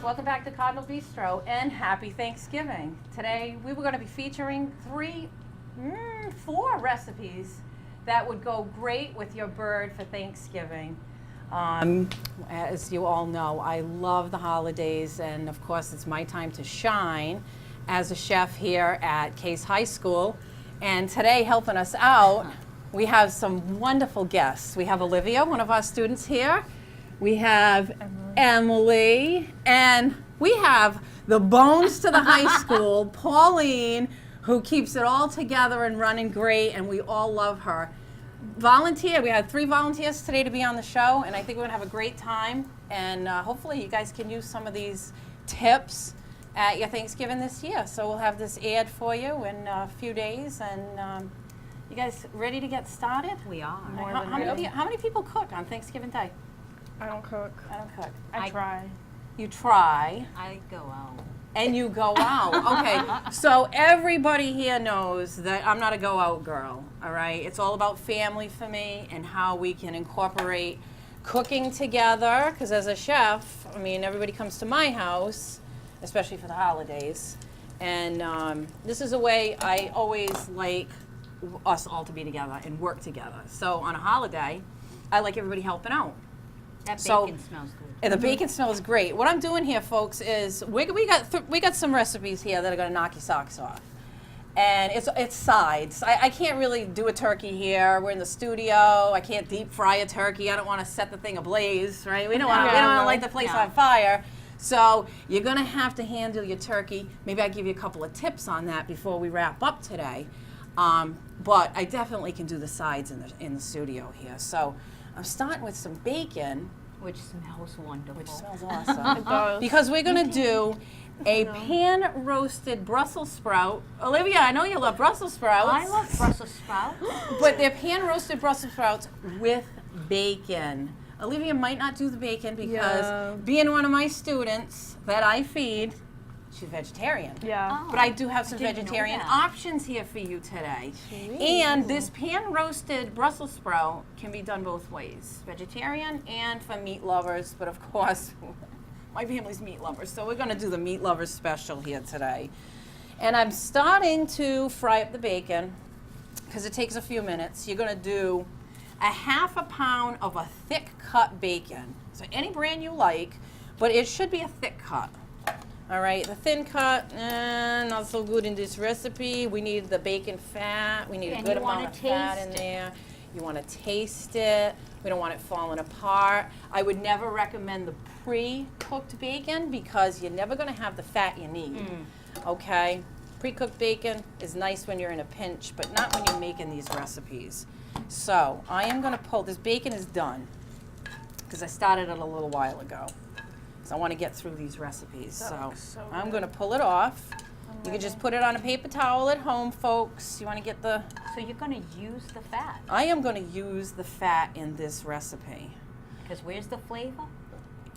welcome back to Cardinal Bistro and happy Thanksgiving. Today we were going to be featuring four recipes that would go great with your bird for Thanksgiving. As you all know, I love the holidays, and of course it's my time to shine as a chef here at Case High School. And today, helping us out, we have some wonderful guests. We have Olivia, one of our students here. We have Emily, and we have the bones to the high school, Pauline, who keeps it all together and running great, and we all love her. Volunteer, we had 3 volunteers today to be on the show, and I think we're gonna have a great time, and hopefully you guys can use some of these tips at your Thanksgiving this year. So we'll have this aired for you in a few days, and you guys ready to get started? We are. How many people cook on Thanksgiving Day? I don't cook. I don't cook. I try. You try. I go out. And you go out. Okay. So everybody here knows that I'm not a go out girl. All right. It's all about family for me and how we can incorporate cooking together. Because as a chef, I mean, everybody comes to my house, especially for the holidays. And this is a way I always like us all to be together and work together. So on a holiday, I like everybody helping out. That bacon smells good. And the bacon smells great. What I'm doing here, folks, is we got some recipes here that are going to knock your socks off. And it's sides. I can't really do a turkey here. We're in the studio. I can't deep fry a turkey. I don't want to set the thing ablaze, right? We don't want to light the place on fire. So you're going to have to handle your turkey. Maybe I'll give you a couple of tips on that before we wrap up today. But I definitely can do the sides in the studio here. So I'm starting with some bacon. Which smells wonderful. Which smells awesome. It does. Because we're going to do a pan-roasted Brussels sprout. Olivia, I know you love Brussels sprouts. I love Brussels sprouts. But they're pan-roasted Brussels sprouts with bacon. Olivia might not do the bacon because being one of my students that I feed, she's vegetarian. Yeah. But I do have some didn't know vegetarian that. options here for you today. And this pan-roasted Brussels sprout can be done both ways, vegetarian and for meat lovers. But of course, my family's meat lovers, so we're going to do the meat lovers special here today. And I'm starting to fry up the bacon because it takes a few minutes. You're going to do a 1/2 pound of a thick cut bacon. So any brand you like, but it should be a thick cut. All right, the thin cut, not so good in this recipe. We need the bacon fat. We need a good amount of fat in there. You want to taste it. We don't want it falling apart. I would never recommend the pre-cooked bacon because you're never going to have the fat you need. Okay? Pre-cooked bacon is nice when you're in a pinch, but not when you're making these recipes. So I am going to pull, this bacon is done because I started it a little while ago. I want to get through these recipes. So I'm going to pull it off. You can just put it on a paper towel at home, folks. You want to get the... So you're going to use the fat? I am going to use the fat in this recipe. Because where's the flavor?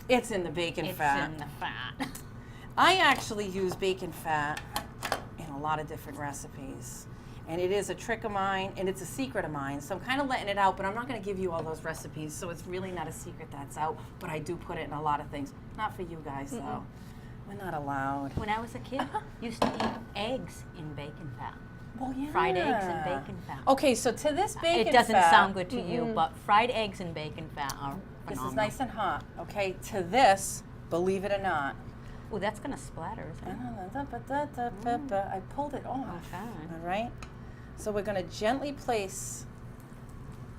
It's in the bacon fat. It's in the fat. I actually use bacon fat in a lot of different recipes. And it is a trick of mine, and it's a secret of mine. So I'm kind of letting it out, but I'm not going to give you all those recipes, so it's really not a secret that's out. But I do put it in a lot of things. Not for you guys, though. We're not allowed. When I was a kid, used to eat eggs in bacon fat. Well, yeah. Fried eggs in bacon fat. Okay, so to this bacon fat... It doesn't sound good to you, but fried eggs in bacon fat are phenomenal. This is nice and hot. Okay, to this, believe it or not... Oh, that's going to splatter, isn't it? I pulled it off. Okay. All right? So we're going to gently place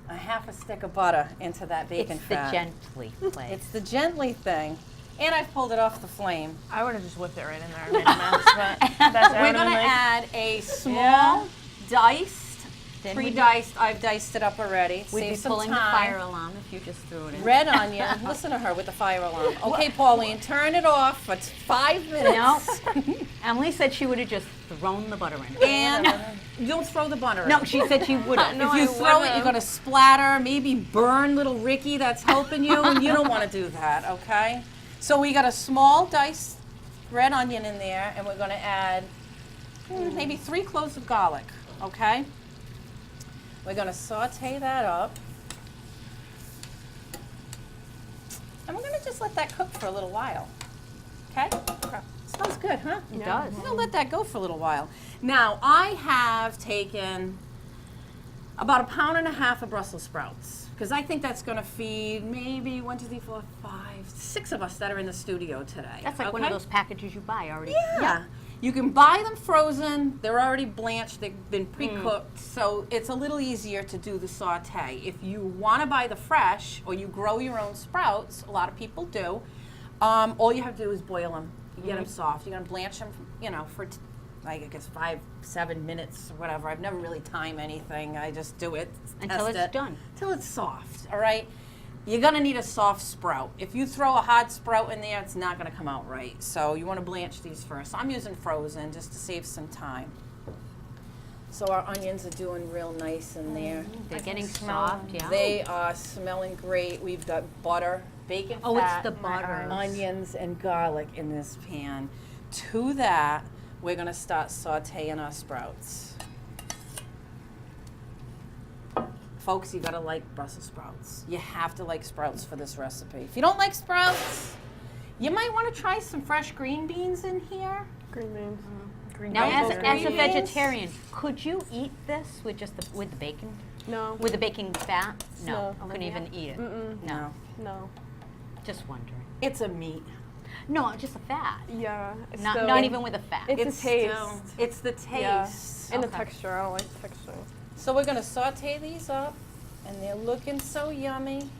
a 1/2 stick of butter into that bacon fat. It's the gently place. It's the gently thing. And I've pulled it off the flame. I would have just whipped it right in there and made a mess, but that's We're going to add a small diced, pre-diced, I've diced it up already. We'd Save be some pulling time. the fire alarm if you just threw it in. Red onion. Listen to her with the fire alarm. Okay, Pauline, turn it off for 5 minutes. No. Emily said she would have just thrown the butter in. And don't throw the butter in. No, she said she wouldn't. If you throw it, you're going to splatter, maybe burn little Ricky that's helping you, and you don't want to do that, okay? So we got a small diced red onion in there, and we're going to add maybe 3 cloves of garlic, okay? We're going to saute that up. And we're going to just let that cook for a little while. Okay? Smells good, huh? It does. I'm gonna let that go for a little while. Now, I have taken about 1.5 pounds of Brussels sprouts because I think that's gonna feed maybe 1, 2, 3, 4, 5, 6 of us that are in the studio today. That's like one of those packages you buy already. Yeah. You can buy them frozen. They're already blanched. They've been pre-cooked. So it's a little easier to do the saute. If you want to buy the fresh or you grow your own sprouts, a lot of people do, all you have to do is boil them. You get them soft. You're going to blanch them, for I guess 5, 7 minutes or whatever. I've never really timed anything. I just do it. Until test it's it, done. Until it's soft, all right? You're gonna need a soft sprout. If you throw a hard sprout in there, it's not gonna come out right. So you wanna blanch these first. I'm using frozen just to save some time. So our onions are doing real nice in there. They're getting smell soft, yeah. They are smelling great. We've got butter, bacon Oh, it's fat, the butter. onions, and garlic in this pan. To that, we're gonna start sauteing our sprouts. Folks, you gotta like Brussels sprouts. You have to like sprouts for this recipe. If you don't like sprouts, you might want to try some fresh green beans in here. Green beans. Green Now, beans. as a beans. vegetarian, could you eat this with just with the bacon? No. With the baking fat? No, No. couldn't even eat it. No, No. just wondering. It's a meat. No, just the fat. Yeah. It's Not still- not even with the fat. It's the taste. It's the Yeah. taste. And the Okay. texture. I don't like the texture. So we're gonna saute these up, and they're looking so yummy.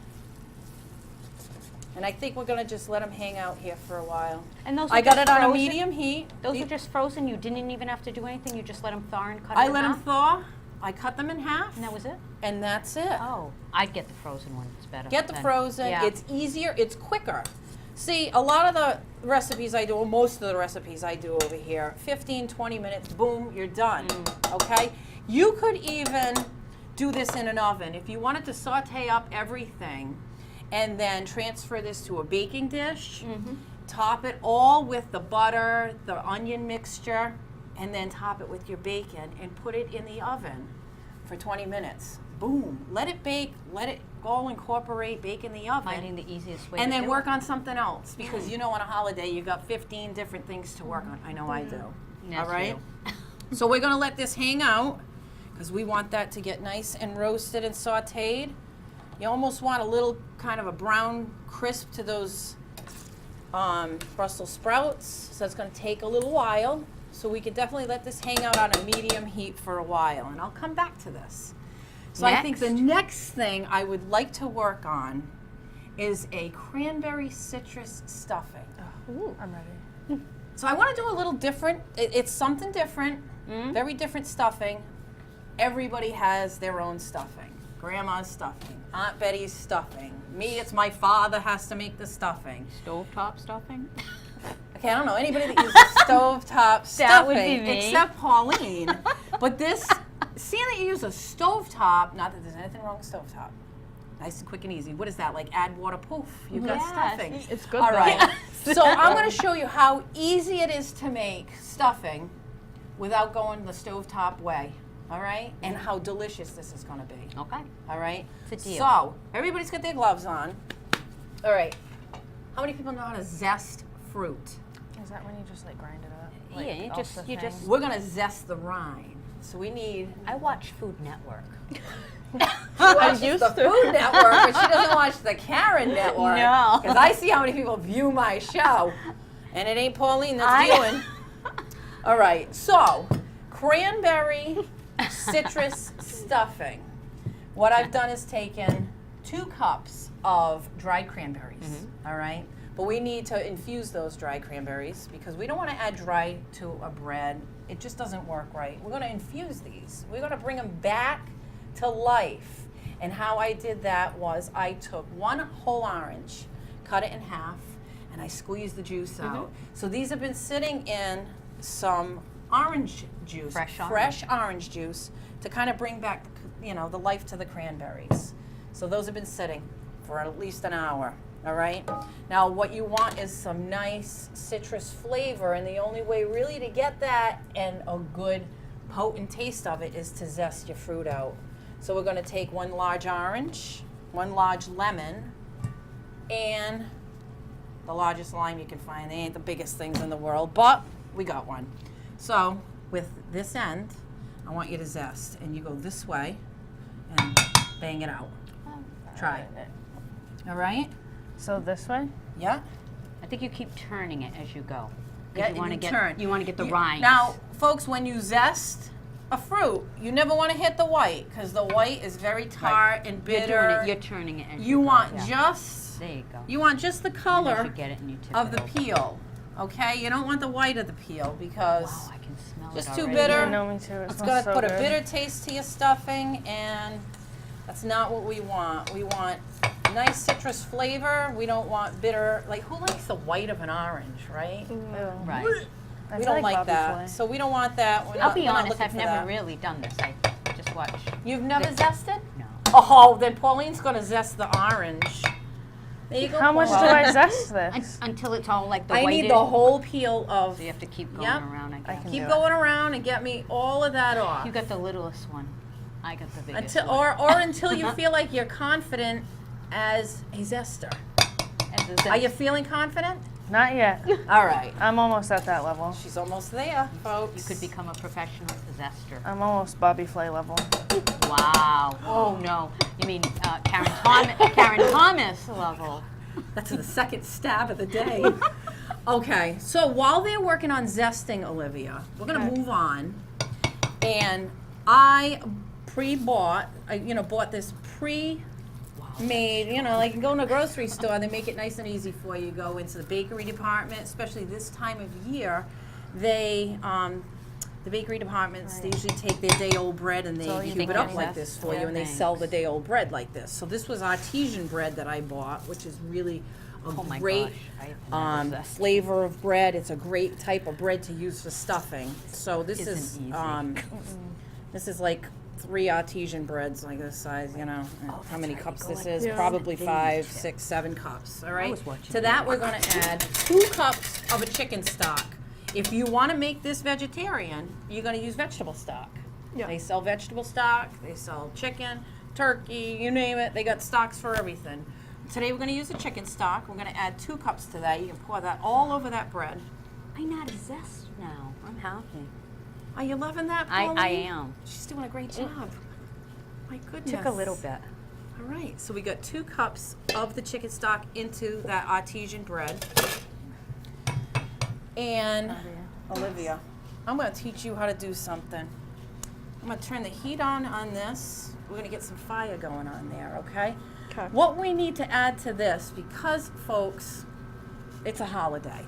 And I think we're gonna just let them hang out here for a while. And those I are got just it on a frozen? medium heat. Those The- are just frozen. You didn't even have to do anything. You just let them thaw and cut I it let in them half? thaw. I cut them in half, And that was it? and that's it. Oh, I'd get the frozen one. It's better. Get the then. frozen. Yeah. It's easier. It's quicker. See, a lot of the recipes I do, or most of the recipes I do over here, 15, 20 minutes, boom, you're done. Okay? You could even do this in an oven. If you wanted to saute up everything and then transfer this to a baking dish, top it all with the butter, the onion mixture, and then top it with your bacon and put it in the oven for 20 minutes. Boom. Let it bake, let it go incorporate, bake in the oven. Finding the easiest way And to then do work it. on something else because on a holiday you got 15 different things to work on. I know I do. That's All right? you. So we're going to let this hang out because we want that to get nice and roasted and sauteed. You almost want a little kind of a brown crisp to those Brussels sprouts. So it's going to take a little while. So we could definitely let this hang out on a medium heat for a while. And I'll come back to this. So I think the next thing I would like to work on is a cranberry citrus stuffing. Ooh, I'm ready. So I want to do a little different. It's something different, very different stuffing. Everybody has their own stuffing. Grandma's stuffing, Aunt Betty's stuffing. Me, it's my father has to make the stuffing. Stovetop stuffing? Okay, I don't know anybody that uses stovetop stuffing That would be me. except Pauline. But this, seeing that you use a stovetop, not that there's anything wrong with stovetop. Nice and quick and easy. What is that? Like add water, poof. You've got Yes. stuffing. It's good All though. right. So I'm going to show you how easy it is to make stuffing without going the stovetop way. All right? And how delicious this is going to be. Okay. All right? It's a deal. So everybody's got their gloves on. All right. How many people know how to zest fruit? Is that when you just like grind it up? Yeah, you off just- the you thing? just- We're going to zest the rind. So we need. I watch Food Network. She watches used the to. Food Network, but she doesn't watch the Karen Network. No. Because I see how many people view my show, and it ain't Pauline that's viewing. All right, so cranberry citrus stuffing. What I've done is taken 2 cups of dried cranberries, all right? But we need to infuse those dried cranberries because we don't want to add dry to a bread. It just doesn't work right. We're going to infuse these. We're going to bring them back to life. And how I did that was I took 1 whole orange, cut it in half, and I squeezed the juice out. So these have been sitting in some orange juice, Fresh orange juice, to kind of bring back, the life to the cranberries. So those have been sitting for at least an hour. All right. Now what you want is some nice citrus flavor, and the only way really to get that and a good potent taste of it is to zest your fruit out. So we're going to take 1 large orange, 1 large lemon, and the largest lime you can find. They ain't the biggest things in the world, but we got one. So with this end, I want you to zest, and you go this way and bang it out. Try. All right? So this way? Yeah. I think you keep turning it as you go. 'Cause Yeah, you want to get turn. you want to get the rinds. Now, folks, when you zest a fruit, you never want to hit the white because the white is very tart and bitter. You're turning it as you You go. want Yeah. just There you go. you want just the And as color you get it and you tip of it the over. peel. Okay, you don't want the white of the peel because Wow, I can smell just it too already. bitter. I know, me too. It it's smells gonna so put a good. bitter taste to your stuffing, and that's not what we want. We want nice citrus flavor. We don't want bitter. Like, who likes the white of an orange, right? Ew. Right. I We feel don't like Bobby that. Flay. So we don't want that. We're I'll not- be we're not honest, looking I've for never that. really done this. I just watch. You've never zested? No. Oh, then Pauline's gonna zest the orange. There you go. How much do Paul. I zest this? Until it's all like the I white. need the whole peel of. So you have to keep going Yep. around. I I guess. can Keep do going around and get me all of that off. You got the littlest one. I got the biggest Until one. or until you feel like you're confident as a zester. As a Are you zest. feeling confident? Not yet. All right. I'm almost at that level. She's almost there, folks. You could become a professional zester. I'm almost Bobby Flay level. Wow. Oh no. You mean Karen Thomas level? That's the second stab of the day. Okay, so while they're working on zesting, Olivia, we're gonna Okay. move on. And I bought this pre-made, like you go in a grocery store, they make it nice and easy for you. Go into the bakery department, especially this time of year, the bakery departments, they usually take their day-old bread and they So you cube think it up it's like this for you, yeah, and they thanks. sell the day-old bread like this. So this was artesian bread that I bought, which is really a Oh my great gosh. I've never zested. flavor of bread. It's a great type of bread to use for stuffing. So this Isn't is easy. this is like 3 artesian breads like this size, how many cups this is? Yeah. Probably Big 5, tip. 6, 7 cups. All right. was watching To that we're going to add 2 cups of a chicken stock. If you want to make this vegetarian, you're going to use vegetable stock. Yeah. They sell vegetable stock, they sell chicken, turkey, you name it. They got stocks for everything. Today we're going to use the chicken stock. We're going to add 2 cups to that. You can pour that all over that bread. I not zest now. I'm happy. Are you loving that, I Pauline? am. She's doing a great job. My goodness. Took a little bit. All right, so we got 2 cups of the chicken stock into that artesian bread. And Olivia, I'm going to teach you how to do something. I'm going to turn the heat on this. We're going to get some fire going on there, okay? Okay. What we need to add to this, because folks, it's a holiday,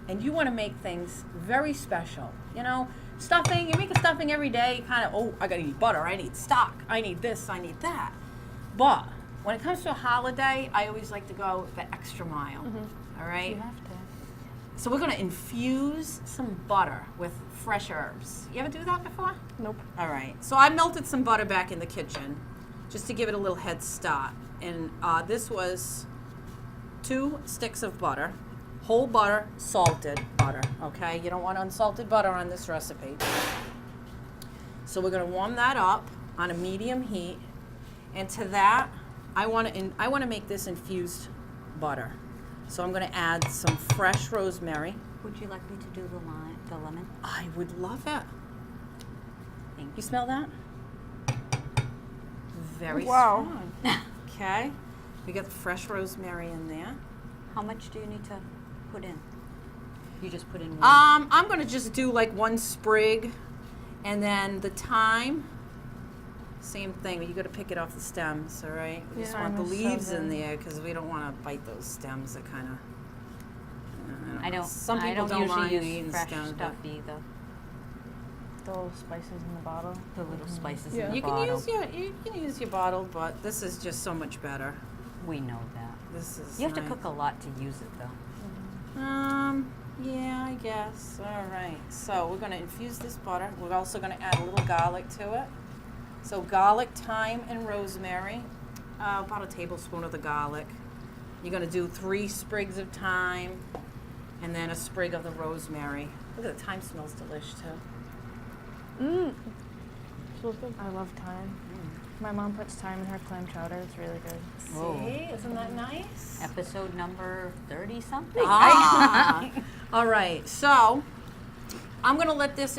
and you want to make things very special. Stuffing, you make a stuffing every day, kind of, I gotta need butter, I need stock, I need this, I need that. But when it comes to a holiday, I always like to go the extra mile, all right? You have to. So we're gonna infuse some butter with fresh herbs. You ever do that before? Nope. All right, so I melted some butter back in the kitchen just to give it a little head start. And this was 2 sticks of butter, whole butter, salted butter, okay? You don't want unsalted butter on this recipe. So we're gonna warm that up on a medium heat. And to that, I wanna make this infused butter. So I'm gonna add some fresh rosemary. Would you like me to do the lemon? I would love it. Thank You you. smell that? Very Wow. strong. Okay. We got the fresh rosemary in there. How much do you need to put in? You just put in one. I'm gonna just do like 1 sprig, and then the thyme. Same thing. You got to pick it off the stems. All right. We just Yeah, want the I'm so leaves in good. there because we don't want to bite those stems. That kind of. I don't. Some I people don't don't usually mind use eating fresh stems. stuff either. The little spices in the bottle. The little spices Yeah. in the You can bottle. you can use your bottle, but this is just so much better. We know that. This is. You have to nice. cook a lot to use it though. Yeah, I guess. All right. So we're going to infuse this butter. We're also going to add a little garlic to it. So garlic, thyme, and rosemary. About a tablespoon of the garlic. You're going to do 3 sprigs of thyme, and then a sprig of the rosemary. Look at the thyme, smells delish too. I love thyme. My mom puts thyme in her clam chowder. It's really good. Whoa. See, isn't that nice? Episode number 30-something. Ah. All right, so I'm gonna let this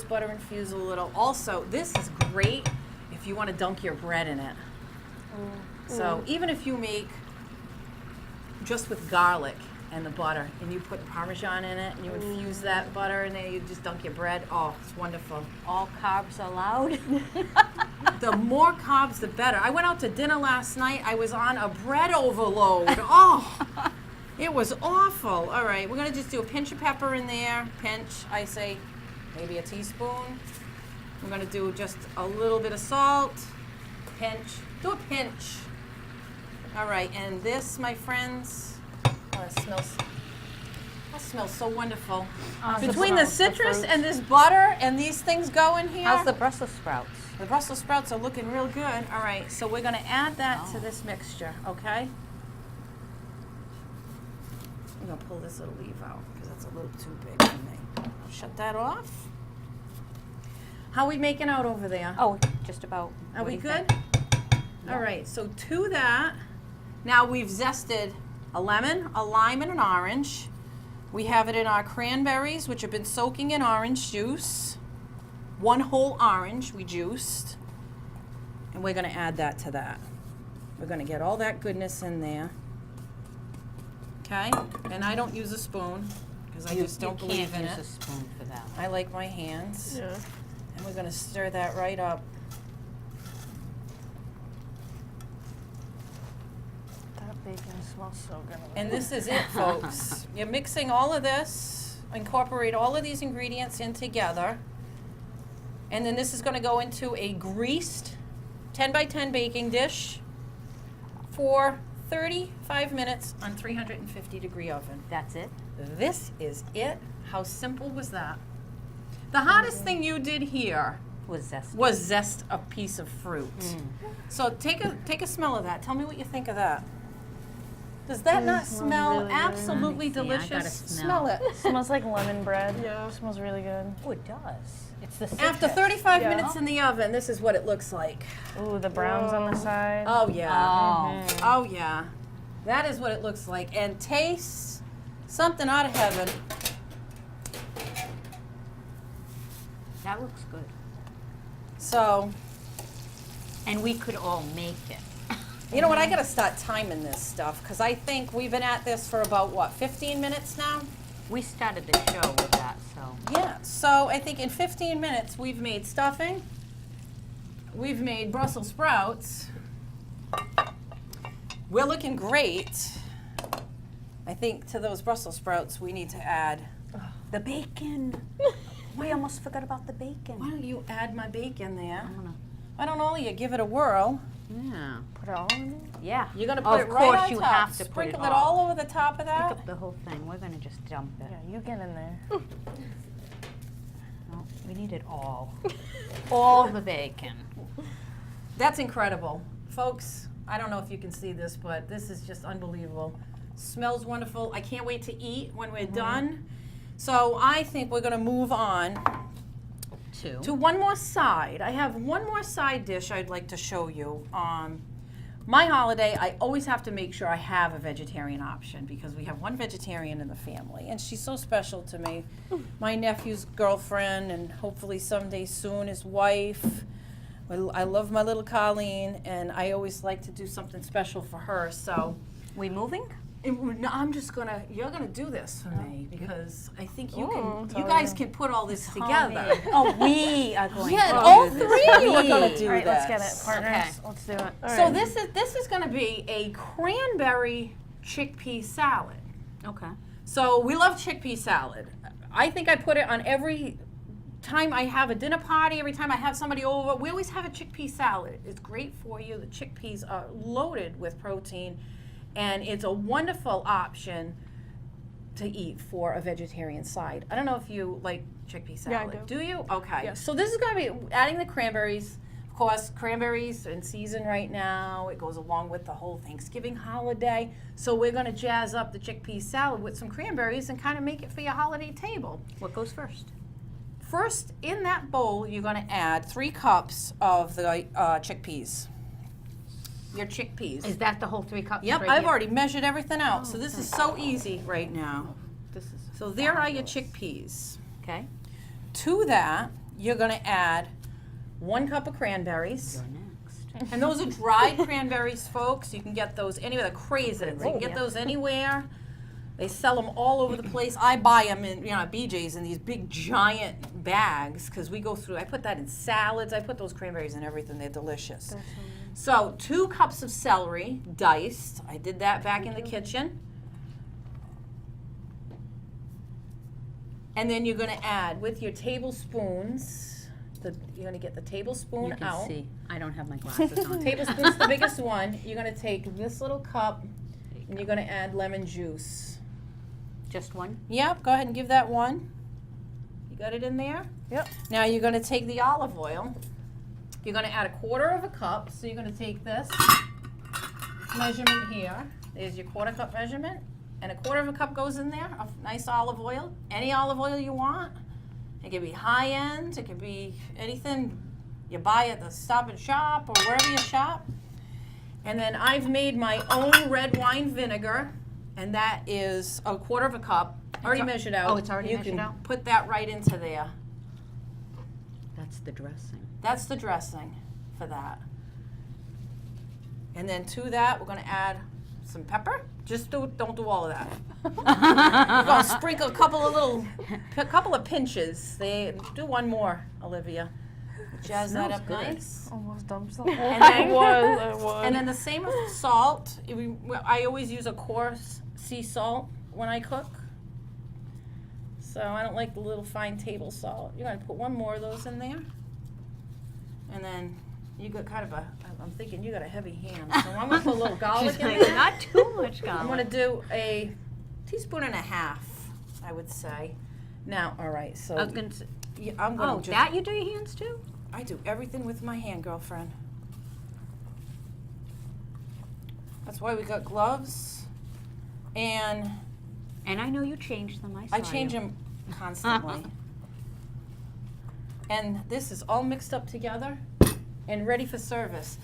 butter infuse a little. Also, this is great if you want to dunk your bread in it. So even if you make just with garlic and the butter, and you put Parmesan in it, and you infuse that butter, and then you just dunk your bread. Oh, it's wonderful. All carbs allowed. The more carbs, the better. I went out to dinner last night. I was on a bread overload. Oh, it was awful. All right, we're gonna just do a pinch of pepper in there. Pinch, I say, maybe a teaspoon. We're gonna do just a little bit of salt. Pinch, do a pinch. All right, and this, my friends, oh, that smells so wonderful. Between the citrus and this butter and these things going here. How's the Brussels sprouts? The Brussels sprouts are looking real good. All right, so we're gonna add that to this mixture, okay? I'm gonna pull this little leaf out because that's a little too big for me. I'll shut that off. How are we making out over there? Oh, just about. Are What we do you good? think? All right, so to that, now we've zested a lemon, a lime, and an orange. We have it in our cranberries, which have been soaking in orange juice. One whole orange we juiced. And we're gonna add that to that. We're gonna get all that goodness in there. Okay? And I don't use a spoon, because I just don't believe in You can't it. use a spoon for that. I like my hands. Yeah. And we're gonna stir that right up. That bacon smells so good. And this is it, folks. You're mixing all of this, incorporate all of these ingredients in together. And then this is gonna go into a greased 10 by 10 baking dish for 35 minutes on 350 degree oven. That's it? This is it. How simple was that? The hardest thing you did here Was zesty. was zest a piece of fruit. So take a smell of that. Tell me what you think of that. Does that not smells smell really good. absolutely Let me see, I gotta delicious? smell. it. It smells like lemon bread. Yeah. It smells really good. Oh, it does. It's the After citrus. 35 Yeah. minutes in the oven, this is what it looks like. Ooh, the browns on the side. Oh yeah. Oh. Oh yeah. That is what it looks like. And tastes something out of heaven. That looks good. So, And we could all make it. you know what? I gotta start timing this stuff because I think we've been at this for about what, 15 minutes now? We started the show with that, so. Yeah. So I think in 15 minutes we've made stuffing. We've made Brussels sprouts. We're looking great. I think to those Brussels sprouts we need to add. The bacon. We almost forgot about the Why bacon. don't you add my bacon there? I'm gonna, Why don't all of you give it a whirl? yeah. Put it all in there? Yeah. You're gonna put Of it right course on you top. have to put it Sprinkle it all. all over the top of Pick that. up the whole thing. We're gonna just dump it. Yeah, you get in there. No, we need it all. All the bacon. That's incredible. Folks, I don't know if you can see this, but this is just unbelievable. Smells wonderful. I can't wait to eat when we're done. So I think we're gonna move on to one more side. I have one more side dish I'd like to show you. My holiday, I always have to make sure I have a vegetarian option because we have one vegetarian in the family, and she's so special to me. My nephew's girlfriend, and hopefully someday soon his wife. I love my little Colleen, and I always like to do something special for her. So We moving? no, you're gonna do this for me because I think you it's you all guys you. can put all this together. Oh, we are going Yeah, to all do this. three of you are gonna do All right, let's get this. it, partners. Okay. Let's do it. So this is gonna be a cranberry chickpea salad. Okay. So we love chickpea salad. I think I put it on every time I have a dinner party, every time I have somebody over, we always have a chickpea salad. It's great for you. The chickpeas are loaded with protein, and it's a wonderful option to eat for a vegetarian side. I don't know if you like chickpea salad. Yeah, I do. You? Okay. Yes. So this is going to be adding the cranberries. Of course, cranberries are in season right now. It goes along with the whole Thanksgiving holiday. So we're going to jazz up the chickpea salad with some cranberries and kind of make it for your holiday table. What goes first? first, in that bowl, you're gonna add 3 cups of the chickpeas. Your chickpeas. Is that the whole 3 cups? Yep, right I've here? already measured everything out, so this is so easy right now. This is So there are your chickpeas. okay. To that, you're gonna add 1 cup of cranberries. You're next. And those are dried cranberries, folks. You can get those anywhere. They're craisins. You can get Yeah. those anywhere. They sell them all over the place. I buy them in, at BJ's in these big giant bags because we go through. I put that in salads. I put those cranberries in everything. They're delicious. So 2 cups of celery, diced. I did that back in the kitchen. And then you're going to add with your tablespoons. You're going to get the tablespoon You can out. see. I don't have my glasses on. Tablespoon's the biggest one. You're going to take this little cup and you're going to add lemon juice. Just one? Yep, go ahead and give that one. You got it in there? Yep. Now you're going to take the olive oil. You're going to add 1/4 cup. So you're going to take this measurement here. There's your 1/4 cup measurement. And 1/4 cup goes in there of nice olive oil. Any olive oil you want. It can be high end. It can be anything you buy at the Stop and Shop or wherever you shop. And then I've made my own red wine vinegar. And that is 1/4 cup. Already measured out. Oh, it's already you measured can out? put that right into there. That's the dressing. That's the dressing for that. And then to that, we're going to add some pepper. Just don't do all of that. We're going to sprinkle a couple of pinches. They do one more, Olivia. Jazz that smells up good. nice. Almost dumped the whole And then, I was. and then the same with salt. I always use a coarse sea salt when I cook. So I don't like the little fine table salt. You're going to put 1 more of those in there. And then you got kind of I'm thinking you got a heavy hand. So I'm going to put a little garlic She's in like, there. not too much I'm garlic. going to do a teaspoon and a half, I would say. Now, all right, so I was going to say, I'm going oh, to just, that you do your hands too? I do everything with my hand, girlfriend. That's why we got gloves. And And I know you changed them. I saw I change you. them constantly. And this is all mixed up together and ready for service.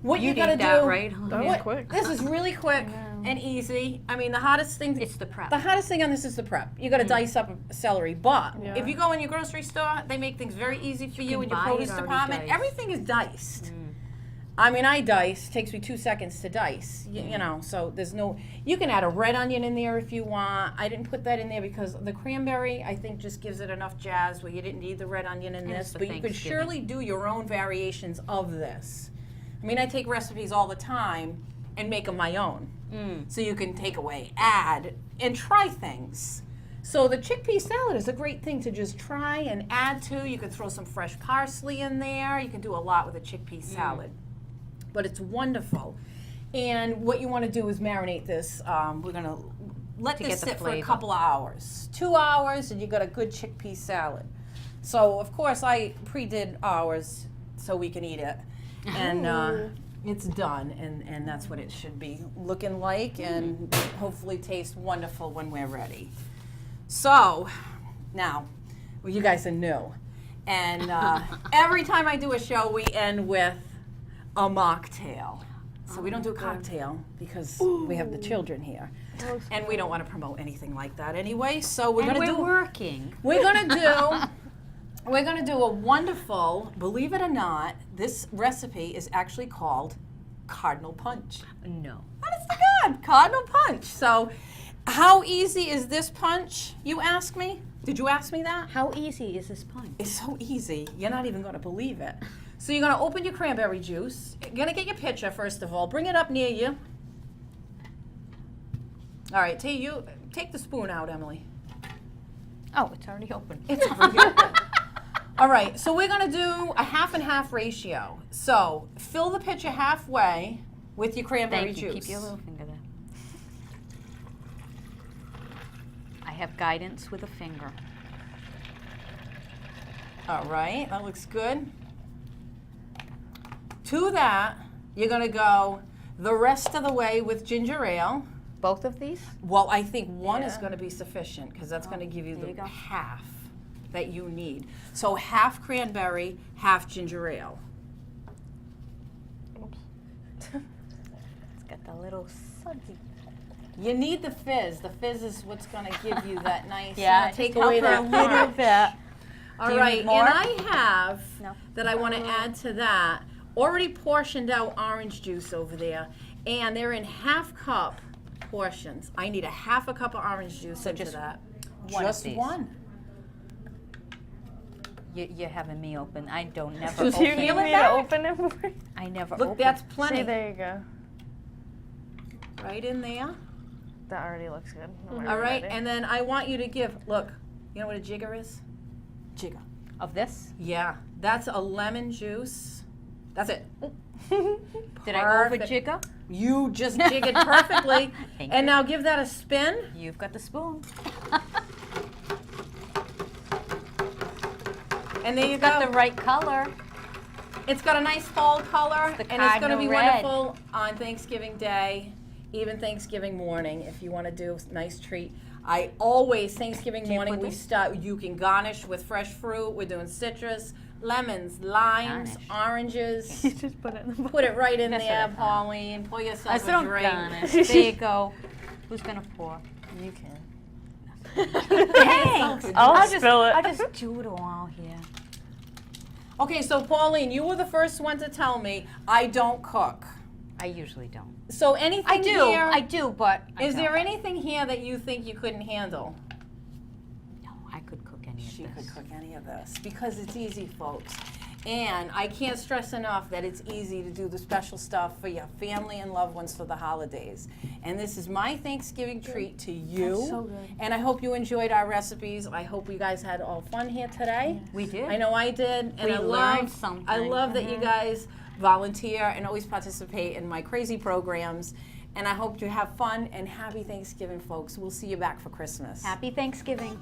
What You you gotta did that, do, right? That was what- quick. This is really quick and easy. I mean, the hottest thing, It's the prep. the hottest thing on this is the prep. You gotta dice up celery, but Yeah. if you go in your grocery store, they make things very easy for you can in your buy it produce already department. diced. Everything is diced. I mean, I dice. Takes me 2 seconds to dice. You know, so there's no. You can add a red onion in there if you want. I didn't put that in there because the cranberry, I think, just gives it enough jazz where you didn't need the red onion in And it's this. for But you could Thanksgiving. surely do your own variations of this. I mean, I take recipes all the time and make them my own. So you can take away, add, and try things. So the chickpea salad is a great thing to just try and add to. You can throw some fresh parsley in there. You can do a lot with a chickpea salad. But it's wonderful. And what you want to do is marinate this. We're going to let To this get the sit for a flavor. couple of hours. 2 hours and you got a good chickpea salad. So of course I pre-did ours so we can eat it. And it's done and that's what it should be looking like and hopefully taste wonderful when we're ready. So now, well, you guys are new. And every time I do a show we end with a mocktail. So we don't do a cocktail because we have the children here. And we don't want to promote anything like that anyway. So we're And going to we're do working. we're going to do a wonderful, believe it or not, this recipe is actually called Cardinal Punch. No. Honest to God, Cardinal Punch. So how easy is this punch, you ask me? Did you ask me that? How easy is this punch? It's so easy. You're not even going to believe it. So you're going to open your cranberry juice. You're going to get your pitcher, first of all. Bring it up near you. All right, take the spoon out, Emily. Oh, it's already open. It's already open. All right, so we're going to do a half and half ratio. So fill the pitcher halfway with your cranberry Thank you. juice. Keep your little finger there. I have guidance with a finger. All right, that looks good. To that, you're going to go the rest of the way with ginger ale. Both of these? Well, I think one is Yeah. going to be sufficient because that's going to give you there the you go. half. that you need. So half cranberry, half ginger ale. It's got the little sudsy. You need the fizz. The fizz is what's going to give you that nice, Yeah, take just away help that her a little punch. bit. All Do you right, need more? and I have No. that I want to add to that already portioned out orange juice over there, and they're in half cup portions. I need a half a cup of orange juice into just that. one of Just these. one. You're having me open. I don't never Do open you need it. me to open it for you? I never Look, open. that's See, plenty. there you go. Right in there. That already looks good. All right, and then I want you to give, look, you know what a jigger is? Jigger. Of this? Yeah, that's a lemon juice. That's it. Did I over Perfect. jigger? You just jig it perfectly. Thank And you. now give that a spin. You've got the spoon. And there you It's got go. the right color. It's got a nice fall color, It's the and it's going to Cardinal be red. wonderful on Thanksgiving Day, even Thanksgiving morning, if you want to do a nice treat. I always, Thanksgiving you morning, put we this- start, you can garnish with fresh fruit. We're doing citrus, lemons, limes, Garnish. oranges. You just put it in the bowl. Put it right in That's what there, I thought. Pauline. Pour I yourself still a don't drink. garnish. There you go. Who's gonna pour? You can. Thanks. I'll spill it. I'll just do it all here. Okay, so Pauline, you were the first one to tell me I don't cook. I usually don't. So anything I do. here, I do, but I is there don't. anything here that you think you couldn't handle? No, I could cook any of She this. could cook any of this because it's easy, folks. And I can't stress enough that it's easy to do the special stuff for your family and loved ones for the holidays. And this is my Thanksgiving treat to you. That's so good. And I hope you enjoyed our recipes. I hope you guys had all fun here today. We did. I know I did. And We I learned love, something. I love that you guys volunteer and always participate in my crazy programs. And I hope you have fun and happy Thanksgiving, folks. We'll see you back for Christmas. Happy Thanksgiving.